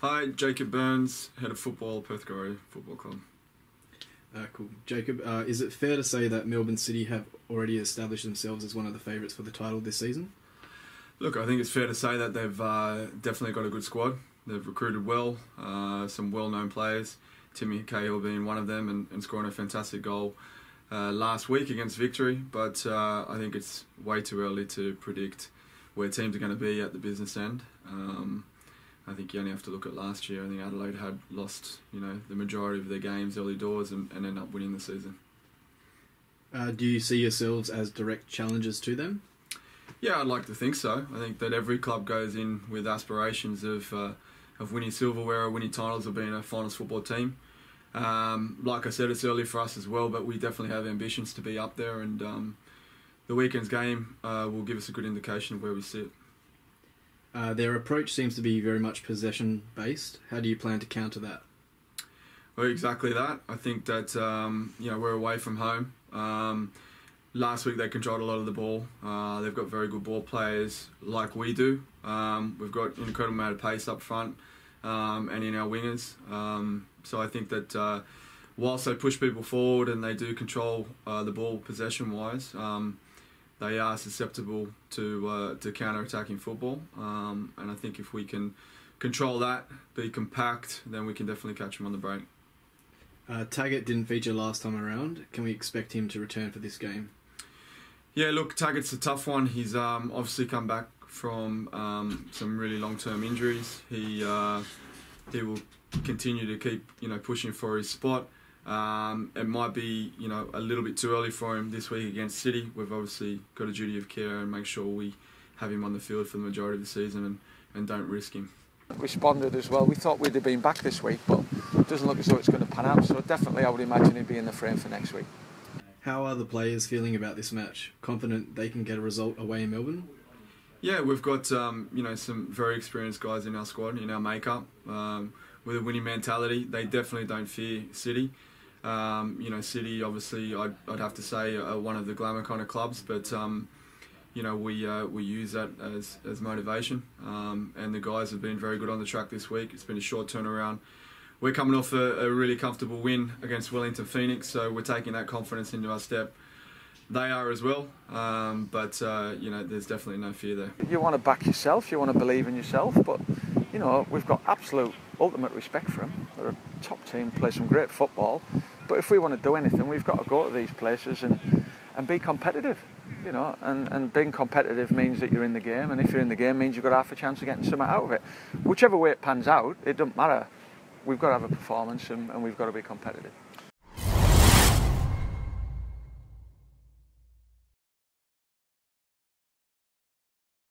Hi, Jacob Burns, Head of Football, Perth Football Club. Cool. Jacob, is it fair to say that Melbourne City have already established themselves as one of the favourites for the title this season? Look, I think it's fair to say that they've definitely got a good squad. They've recruited well, some well-known players, Timmy Cahill being one of them, and scoring a fantastic goal last week against Victory. But I think it's way too early to predict where teams are going to be at the business end. I think you only have to look at last year. I think Adelaide had lost, the majority of their games early doors and ended up winning the season. Do you see yourselves as direct challengers to them? Yeah, I'd like to think so. I think that every club goes in with aspirations of winning silverware or winning titles or being a finals football team. Like I said, it's early for us as well, but we definitely have ambitions to be up there, and the weekend's game will give us a good indication of where we sit. Their approach seems to be very much possession-based. How do you plan to counter that? Well, exactly that. I think that we're away from home. Last week they controlled a lot of the ball. They've got very good ball players like we do. We've got an incredible amount of pace up front and in our wingers. So I think that whilst they push people forward and they do control the ball possession-wise, they are susceptible to counter-attacking football. And I think if we can control that, be compact, then we can definitely catch them on the break. Taggart didn't feature last time around. Can we expect him to return for this game? Yeah, look, Taggart's a tough one. He's obviously come back from some really long-term injuries. He will continue to keep pushing for his spot. It might be a little bit too early for him this week against City. We've obviously got a duty of care and make sure we have him on the field for the majority of the season and don't risk him. Responded as well. We thought we'd have been back this week, but it doesn't look as though it's going to pan out. So definitely, I would imagine he'd be in the frame for next week. How are the players feeling about this match? Confident they can get a result away in Melbourne? Yeah, we've got some very experienced guys in our squad, in our makeup, with a winning mentality. They definitely don't fear City. City, obviously, I'd have to say, are one of the glamour kind of clubs, but we use that as motivation. And the guys have been very good on the track this week. It's been a short turnaround. We're coming off a really comfortable win against Wellington Phoenix, so we're taking that confidence into our step. They are as well, but there's definitely no fear there. You want to back yourself, you want to believe in yourself, but we've got absolute ultimate respect for them. They're a top team, play some great football, but if we want to do anything, we've got to go to these places and be competitive. And being competitive means that you're in the game, and if you're in the game, means you've got half a chance of getting something out of it. Whichever way it pans out, it doesn't matter. We've got to have a performance and we've got to be competitive.